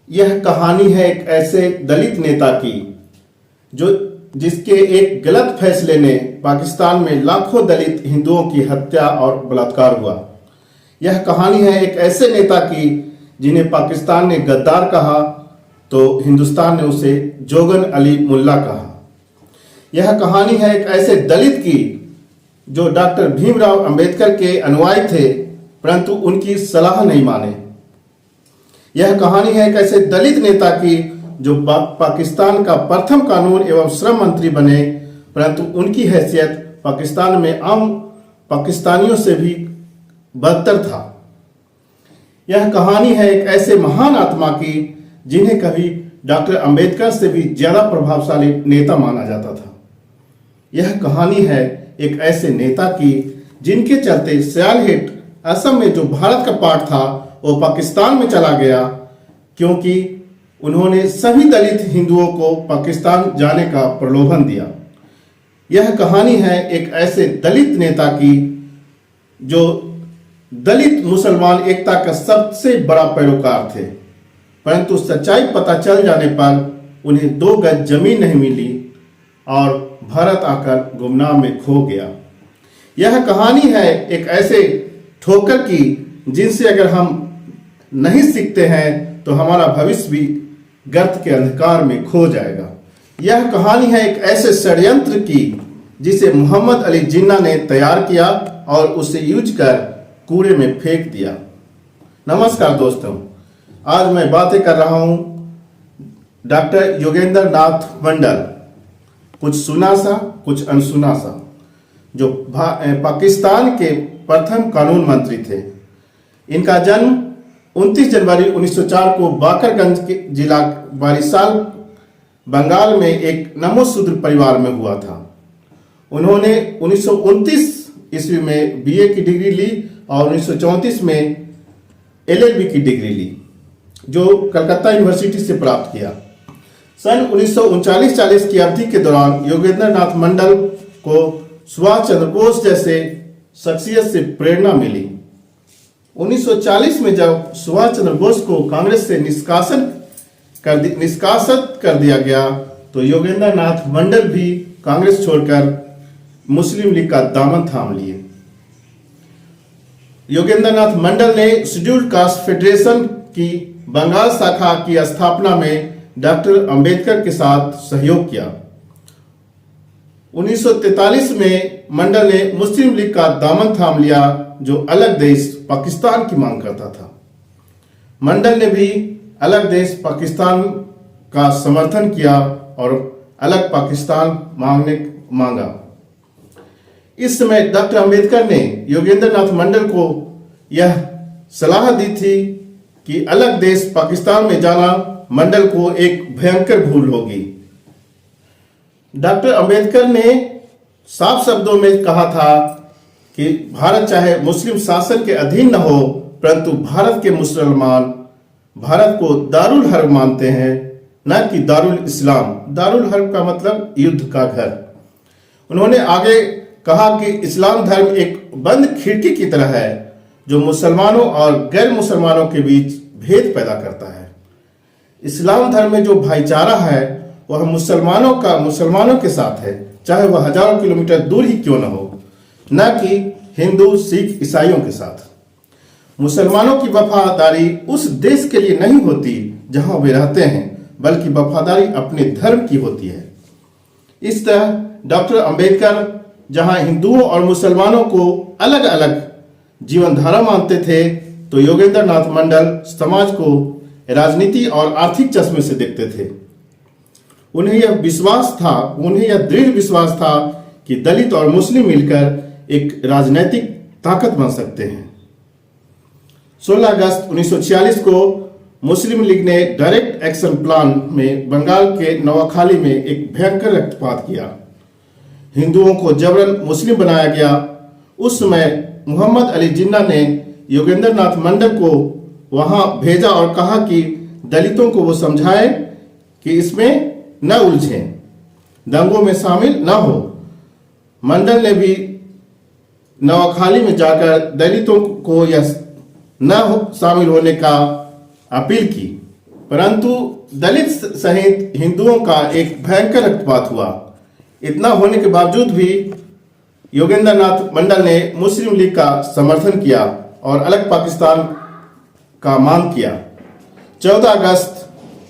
यह कहानी है एक ऐसे दलित नेता की जो जिसके एक गलत फैसले ने पाकिस्तान में लाखों दलित हिंदुओं की हत्या और बलात्कार हुआ। यह कहानी है एक ऐसे नेता की जिन्हें पाकिस्तान ने गद्दार कहा तो हिंदुस्तान ने उसे जोगन अली मुल्ला कहा। यह कहानी है एक ऐसे दलित की जो डॉक्टर भीमराव अंबेडकर के अनुयायी थे परंतु उनकी सलाह नहीं माने। यह कहानी है एक ऐसे दलित नेता की जो पाकिस्तान का प्रथम कानून एवं श्रम मंत्री बने परंतु उनकी हैसियत पाकिस्तान में आम पाकिस्तानियों से भी बदतर था। यह कहानी है एक ऐसे महान आत्मा की जिन्हें कभी डॉक्टर अंबेडकर से भी ज्यादा प्रभावशाली नेता माना जाता था। यह कहानी है एक ऐसे नेता की जिनके चलते सियालहेट असम में जो भारत का पार्ट था वो पाकिस्तान में चला गया क्योंकि उन्होंने सभी दलित हिंदुओं को पाकिस्तान जाने का प्रलोभन दिया। यह कहानी है एक ऐसे दलित नेता की जो दलित मुसलमान एकता का सबसे बड़ा पैरोकार थे परंतु सच्चाई पता चल जाने पर उन्हें 2 गज जमीन नहीं मिली और भारत आकर गुमनाम में खो गया। यह कहानी है एक ऐसे ठोकर की जिनसे अगर हम नहीं सीखते हैं तो हमारा भविष्य भी गर्त के अंधकार में खो जाएगा। यह कहानी है एक ऐसे षड्यंत्र की जिसे मोहम्मद अली जिन्ना ने तैयार किया और उसे यूज कर कूड़े में फेंक दिया। नमस्कार दोस्तों, आज मैं बातें कर रहा हूं डॉक्टर योगेंद्र नाथ मंडल, कुछ सुना सा कुछ अनसुना सा, जो पाकिस्तान के प्रथम कानून मंत्री थे। इनका जन्म 29 जनवरी 1904 को बाकरगंज के जिला बारिसाल बंगाल में एक नमोशूद्र परिवार में हुआ था। उन्होंने 1929 ईस्वी में बीए की डिग्री ली और 1934 में एलएलबी की डिग्री ली जो कलकत्ता यूनिवर्सिटी से प्राप्त किया। सन 1939-40 की अवधि के दौरान योगेंद्र नाथ मंडल को सुभाष चंद्र बोस जैसे शख्सियत से प्रेरणा मिली। 1940 में जब सुभाष चंद्र बोस को कांग्रेस से निष्कासित कर दिया गया तो योगेंद्र नाथ मंडल भी कांग्रेस छोड़कर मुस्लिम लीग का दामन थाम लिए। योगेंद्र नाथ मंडल ने शेड्यूल्ड कास्ट फेडरेशन की बंगाल शाखा की स्थापना में डॉक्टर अंबेडकर के साथ सहयोग किया। 1943 में मंडल ने मुस्लिम लीग का दामन थाम लिया जो अलग देश पाकिस्तान की मांग करता था। मंडल ने भी अलग देश पाकिस्तान का समर्थन किया और अलग पाकिस्तान मांगा। इस समय डॉक्टर अंबेडकर ने योगेंद्र नाथ मंडल को यह सलाह दी थी कि अलग देश पाकिस्तान में जाना मंडल को एक भयंकर भूल होगी। डॉक्टर अंबेडकर ने साफ शब्दों में कहा था कि भारत चाहे मुस्लिम शासन के अधीन न हो परंतु भारत के मुसलमान भारत को दारुल हर्ब मानते हैं न कि दारुल इस्लाम। दारुल हर्ब का मतलब युद्ध का घर। उन्होंने आगे कहा कि इस्लाम धर्म एक बंद खिड़की की तरह है जो मुसलमानों और गैर मुसलमानों के बीच भेद पैदा करता है। इस्लाम धर्म में जो भाईचारा है वह मुसलमानों के साथ है, चाहे वह हजारों किलोमीटर दूर ही क्यों न हो, न कि हिंदू सिख ईसाइयों के साथ। मुसलमानों की वफादारी उस देश के लिए नहीं होती जहां वे रहते हैं बल्कि वफादारी अपने धर्म की होती है। इस तरह डॉक्टर अंबेडकर जहां हिंदुओं और मुसलमानों को अलग अलग जीवन धारा मानते थे तो योगेंद्र नाथ मंडल समाज को राजनीति और आर्थिक चश्मे से देखते थे। उन्हें यह दृढ़ विश्वास था कि दलित और मुस्लिम मिलकर एक राजनीतिक ताकत बन सकते हैं। 16 अगस्त 1946 को मुस्लिम लीग ने डायरेक्ट एक्शन प्लान में बंगाल के नवाखाली में एक भयंकर रक्तपात किया। हिंदुओं को जबरन मुस्लिम बनाया गया। उस समय मोहम्मद अली जिन्ना ने योगेंद्र नाथ मंडल को वहां भेजा और कहा कि दलितों को वो समझाए कि इसमें न उलझें, दंगों में शामिल न हो। मंडल ने भी नवाखाली में जाकर दलितों को यह न शामिल होने का अपील की परंतु दलित सहित हिंदुओं का एक भयंकर रक्तपात हुआ। इतना होने के बावजूद भी योगेंद्र नाथ मंडल ने मुस्लिम लीग का समर्थन किया और अलग पाकिस्तान का मांग किया। 14 अगस्त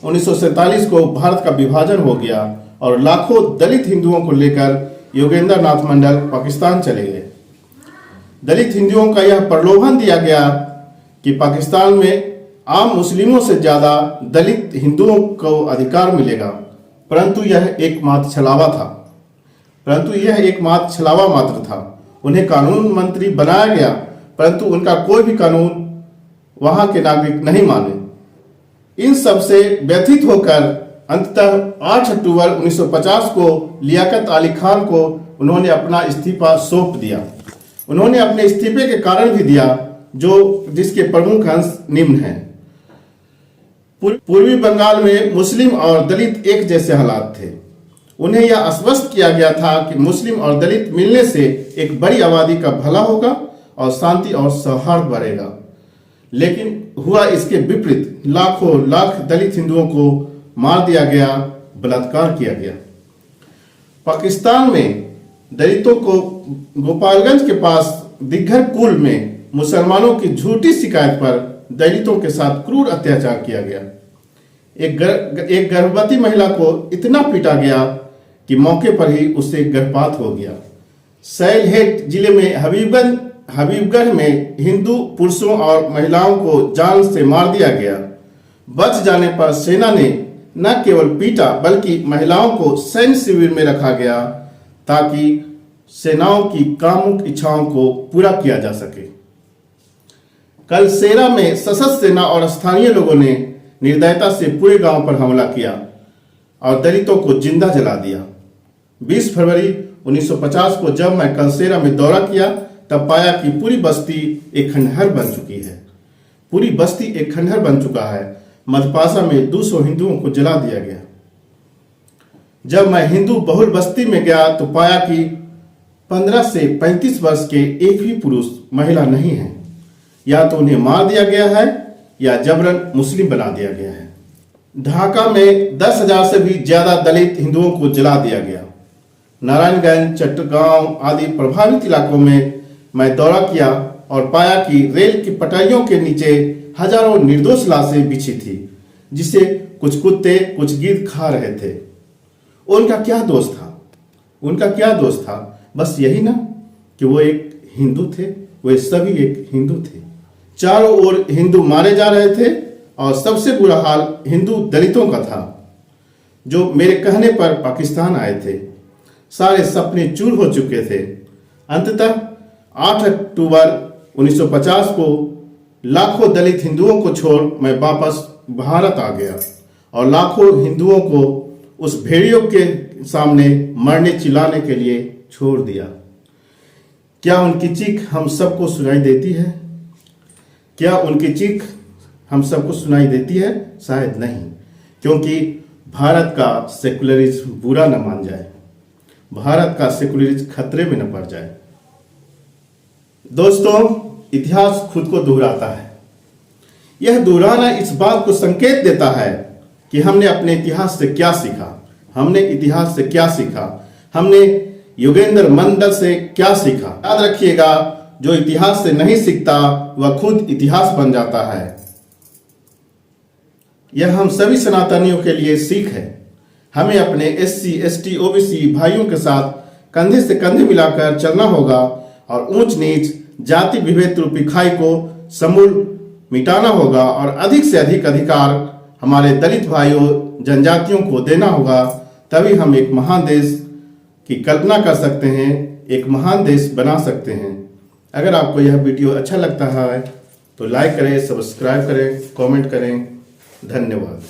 1947 को भारत का विभाजन हो गया और लाखों दलित हिंदुओं को लेकर योगेंद्र नाथ मंडल पाकिस्तान चले गए। दलित हिंदुओं का यह प्रलोभन दिया गया कि पाकिस्तान में आम मुस्लिमों से ज्यादा दलित हिंदुओं को अधिकार मिलेगा, परंतु यह एकमात्र छलावा मात्र था। उन्हें कानून मंत्री बनाया गया, परंतु उनका कोई भी कानून वहां के नागरिक नहीं माने। इन सब से व्यथित होकर अंततः 8 अक्टूबर 1950 को लियाकत अली खान को उन्होंने अपना इस्तीफा सौंप दिया। उन्होंने अपने इस्तीफे के कारण भी दिया, जिसके प्रमुख अंश निम्न हैं। पूर्वी बंगाल में मुस्लिम और दलित एक जैसे हालात थे। उन्हें यह आश्वस्त किया गया था कि मुस्लिम और दलित मिलने से एक बड़ी आबादी का भला होगा और शांति और सौहार्द बढ़ेगा। लेकिन हुआ इसके विपरीत। लाखों लाख दलित हिंदुओं को मार दिया गया, बलात्कार किया गया। पाकिस्तान में दलितों को गोपालगंज के पास दिग्घर कुल में मुसलमानों की झूठी शिकायत पर दलितों के साथ क्रूर अत्याचार किया गया। एक गर्भवती महिला को इतना पीटा गया कि मौके पर ही उससे गर्भपात हो गया। सैलहेट जिले में हबीबगढ़ में हिंदू पुरुषों और महिलाओं को जान से मार दिया गया। बच जाने पर सेना ने न केवल पीटा बल्कि महिलाओं को सैन्य शिविर में रखा गया ताकि सेनाओं की कामुक इच्छाओं को पूरा किया जा सके। कल सेरा में सशस्त्र सेना और स्थानीय लोगों ने निर्दयता से पूरे गांव पर हमला किया और दलितों को जिंदा जला दिया। 20 फरवरी 1950 को जब मैं कलसेरा में दौरा किया तब पाया कि पूरी बस्ती एक खंडहर बन चुकी है। पूरी बस्ती एक खंडहर बन चुका है। मधपासा में 200 हिंदुओं को जला दिया गया। जब मैं हिंदू बहुल बस्ती में गया तो पाया कि 15 से 35 वर्ष के एक भी पुरुष महिला नहीं है। या तो उन्हें मार दिया गया है या जबरन मुस्लिम बना दिया गया है। ढाका में 10,000 से भी ज्यादा दलित हिंदुओं को जला दिया गया। नारायणगंज, चट्टगांव आदि प्रभावित इलाकों में मैं दौरा किया और पाया कि रेल की पटरियों के नीचे हजारों निर्दोष लाशें बिछी थी, जिसे कुछ कुत्ते कुछ गिद्ध खा रहे थे। उनका क्या दोष था? बस यही ना कि वो एक हिंदू थे। वे सभी एक हिंदू थे। चारों ओर हिंदू मारे जा रहे थे और सबसे बुरा हाल हिंदू दलितों का था, जो मेरे कहने पर पाकिस्तान आए थे। सारे सपने चूर हो चुके थे। अंततः 8 अक्टूबर 1950 को लाखों दलित हिंदुओं को छोड़ मैं वापस भारत आ गया और लाखों हिंदुओं को उस भेड़ियों के सामने मरने चिल्लाने के लिए छोड़ दिया। क्या उनकी चीख हम सबको सुनाई देती है? शायद नहीं, क्योंकि भारत का सेकुलरिज्म बुरा न मान जाए, भारत का सेकुलरिज्म खतरे में न पड़ जाए। दोस्तों, इतिहास खुद को दोहराता है। यह दोहराना इस बात को संकेत देता है कि हमने अपने इतिहास से क्या सीखा, हमने योगेंद्र मंडल से क्या सीखा। याद रखिएगा, जो इतिहास से नहीं सीखता वह खुद इतिहास बन जाता है। यह हम सभी सनातनियों के लिए सीख है। हमें अपने SC, ST, OBC भाइयों के साथ कंधे से कंधे मिलाकर चलना होगा और ऊंच नीच जाति विभेद रूपी खाई को समूल मिटाना होगा और अधिक से अधिक अधिकार हमारे दलित भाइयों जनजातियों को देना होगा। तभी हम एक महान देश की कल्पना कर सकते हैं, एक महान देश बना सकते हैं। अगर आपको यह वीडियो अच्छा लगता है तो लाइक करें, सब्सक्राइब करें, कमेंट करें। धन्यवाद।